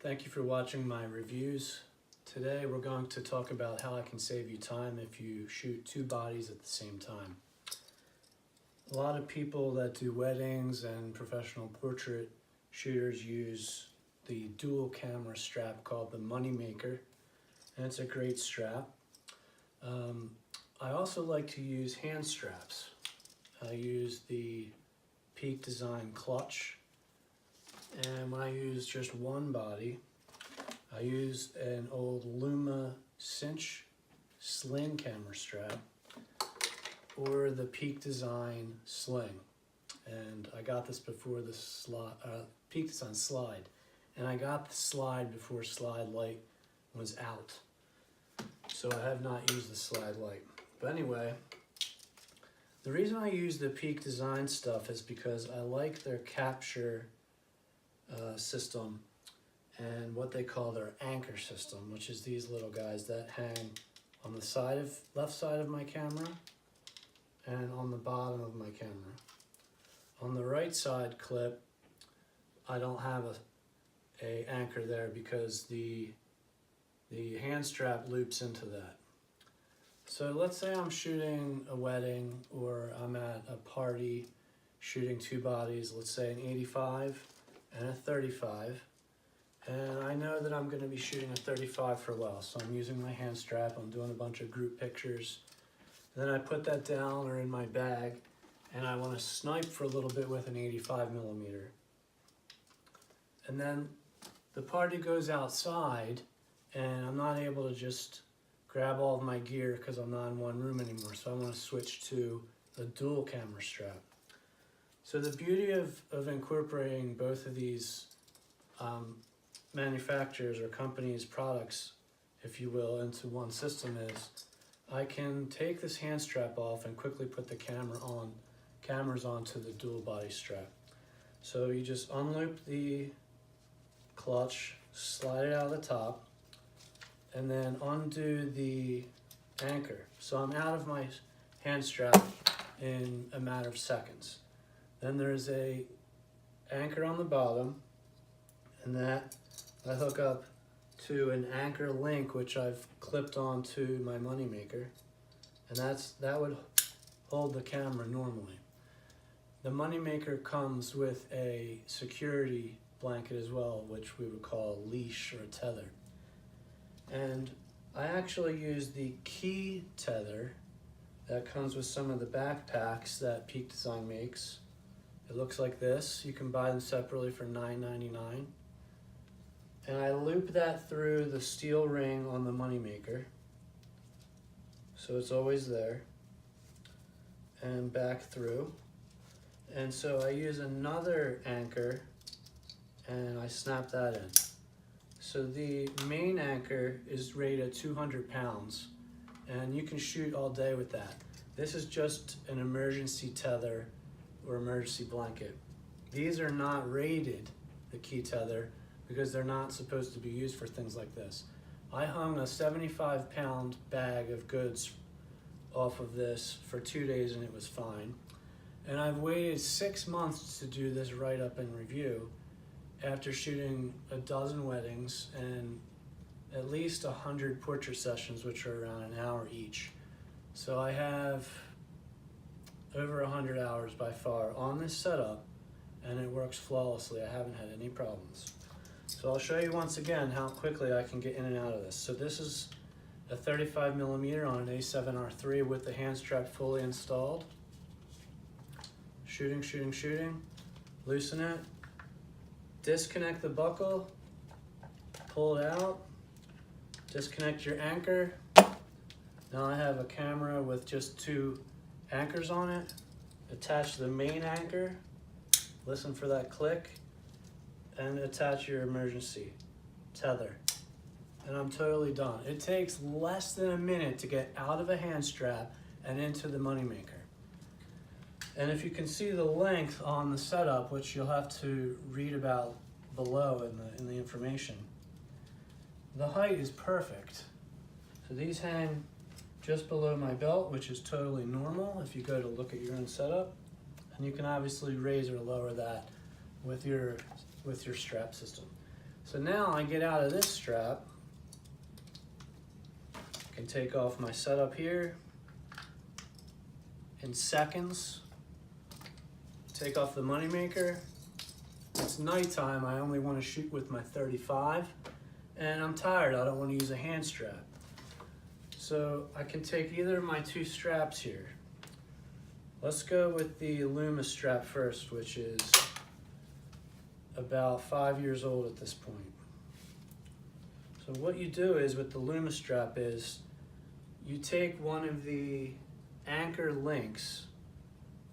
Thank you for watching my reviews. Today we're going to talk about how I can save you time if you shoot two bodies at the same time. A lot of people that do weddings and professional portrait shooters use the dual camera strap called the Money Maker, and it's a great strap. I also like to use hand straps. I use the Peak Design clutch. And when I use just one body, I use an old Luma cinch sling camera strap or the Peak Design sling. And I got this before the Peak Design slide. And I got the slide before slide light was out. So I have not used the slide light. But anyway, the reason I use the Peak Design stuff is because I like their capture system and what they call their anchor system, which is these little guys that hang on the left side of my camera and on the bottom of my camera. On the right side clip, I don't have a anchor there because the hand strap loops into that. So let's say I'm shooting a wedding or I'm at a party shooting two bodies, let's say an 85 and a 35, and I know that I'm going to be shooting a 35 for a while, so I'm using my hand strap, I'm doing a bunch of group pictures, then I put that down or in my bag, and I want to snipe for a little bit with an 85mm. And then the party goes outside, and I'm not able to just grab all of my gear because I'm not in one room anymore, so I want to switch to a dual camera strap. So the beauty of incorporating both of these manufacturers or companies' products, if you will, into one system is I can take this hand strap off and quickly put the cameras onto the dual body strap. So you just unloop the clutch, slide it out of the top, and then undo the anchor. So I'm out of my hand strap in a matter of seconds. Then there's a anchor on the bottom, and that I hook up to an anchor link which I've clipped onto my Money Maker, and that would hold the camera normally. The Money Maker comes with a security blanket as well, which we would call a leash or a tether. And I actually use the key tether that comes with some of the backpacks that Peak Design makes. It looks like this. You can buy them separately for $9.99. And I loop that through the steel ring on the Money Maker, so it's always there, and back through. And so I use another anchor and I snap that in. So the main anchor is rated at 200 pounds, and you can shoot all day with that. This is just an emergency tether or emergency blanket. These are not rated, the key tether, because they're not supposed to be used for things like this. I hung a 75-pound bag of goods off of this for 2 days and it was fine. And I've waited 6 months to do this write-up and review after shooting a dozen weddings and at least 100 portrait sessions, which are around an hour each. So I have over 100 hours by far on this setup, and it works flawlessly. I haven't had any problems. So I'll show you once again how quickly I can get in and out of this. So this is a 35mm on an A7R3 with the hand strap fully installed. Shooting, shooting, shooting. Loosen it. Disconnect the buckle. Pull it out. Disconnect your anchor. Now I have a camera with just two anchors on it. Attach the main anchor, listen for that click, and attach your emergency tether. And I'm totally done. It takes less than a minute to get out of a hand strap and into the Money Maker. And if you can see the length on the setup, which you'll have to read about below in the information, the height is perfect. So these hang just below my belt, which is totally normal if you go to look at your own setup. And you can obviously raise or lower that with your strap system. So now I get out of this strap, I can take off my setup here in seconds, take off the moneymaker. It's nighttime, I only want to shoot with my 35, and I'm tired, I don't want to use a hand strap. So I can take either of my two straps here. Let's go with the Luma strap first, which is about 5 years old at this point. So what you do is with the Luma strap is you take one of the anchor links,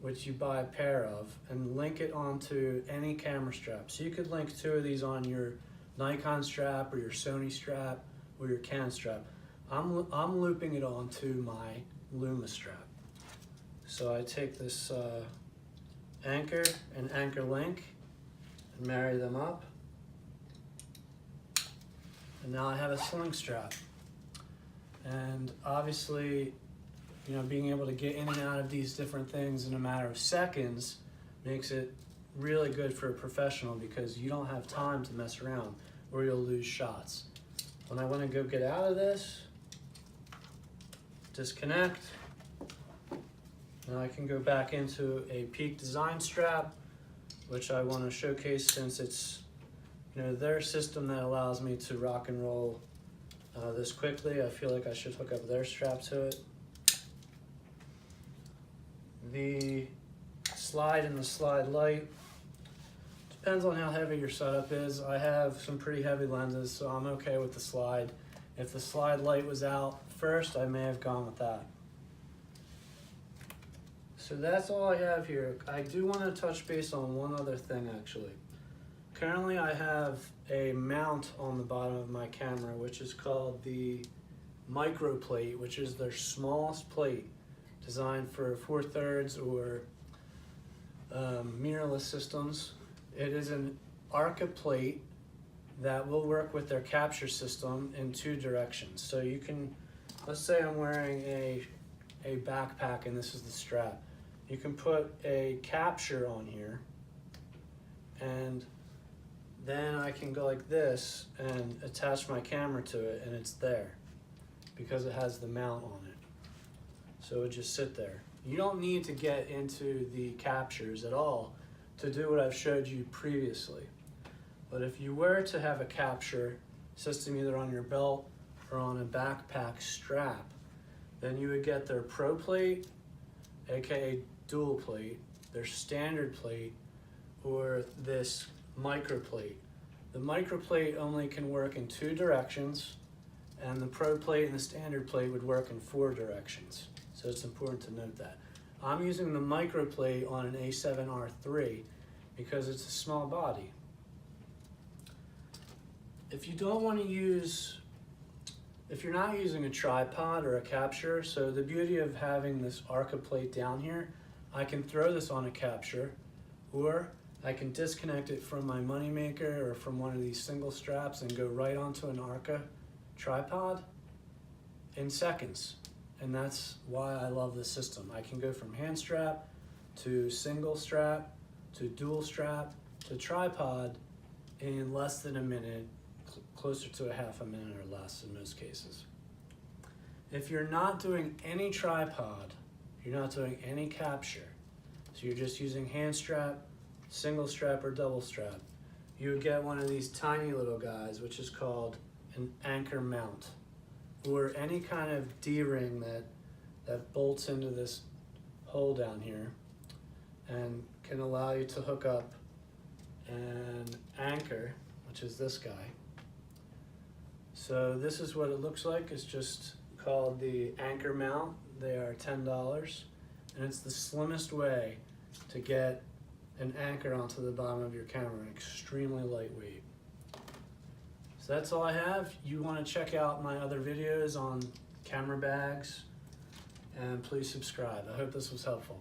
which you buy a pair of, and link it onto any camera strap. So you could link two of these on your Nikon strap or your Sony strap or your Canon strap. I'm looping it onto my Luma strap. So I take this anchor and anchor link and marry them up. And now I have a sling strap. And obviously, you know, being able to get in and out of these different things in a matter of seconds makes it really good for a professional, because you don't have time to mess around or you'll lose shots. When I want to go get out of this, disconnect. Now I can go back into a Peak design strap, which I want to showcase since it's, you know, their system that allows me to rock and roll this quickly. I feel like I should hook up their strap to it. The slide and the slide light depends on how heavy your setup is. I have some pretty heavy lenses, so I'm okay with the slide. If the slide light was out first, I may have gone with that. So that's all I have here. I do want to touch base on one other thing actually. Currently I have a mount on the bottom of my camera, which is called the micro plate, which is their smallest plate designed for 4/3 or mirrorless systems. It is an ARCA plate that will work with their capture system in two directions. So you can, let's say I'm wearing a backpack and this is the strap. You can put a capture on here, and then I can go like this and attach my camera to it, and it's there because it has the mount on it. So it would just sit there. You don't need to get into the captures at all to do what I've showed you previously. But if you were to have a capture system either on your belt or on a backpack strap, then you would get their Pro plate, aka dual plate, their standard plate, or this micro plate. The micro plate only can work in two directions, and the Pro plate and the standard plate would work in 4 directions. So it's important to note that. I'm using the micro plate on an A7R3 because it's a small body. If you don't want to use, if you're not using a tripod or a capture, so the beauty of having this ARCA plate down here, I can throw this on a capture, or I can disconnect it from my moneymaker or from one of these single straps and go right onto an ARCA tripod in seconds. And that's why I love this system. I can go from hand strap to single strap to dual strap to tripod in less than a minute, closer to a half a minute or less in most cases. If you're not doing any tripod, you're not doing any capture, so you're just using hand strap, single strap, or double strap, you would get one of these tiny little guys, which is called an anchor mount, or any kind of D-ring that bolts into this hole down here and can allow you to hook up an anchor, which is this guy. So this is what it looks like. It's just called the anchor mount. They are $10, and it's the slimmest way to get an anchor onto the bottom of your camera, extremely lightweight. So that's all I have. You want to check out my other videos on camera bags, and please subscribe. I hope this was helpful.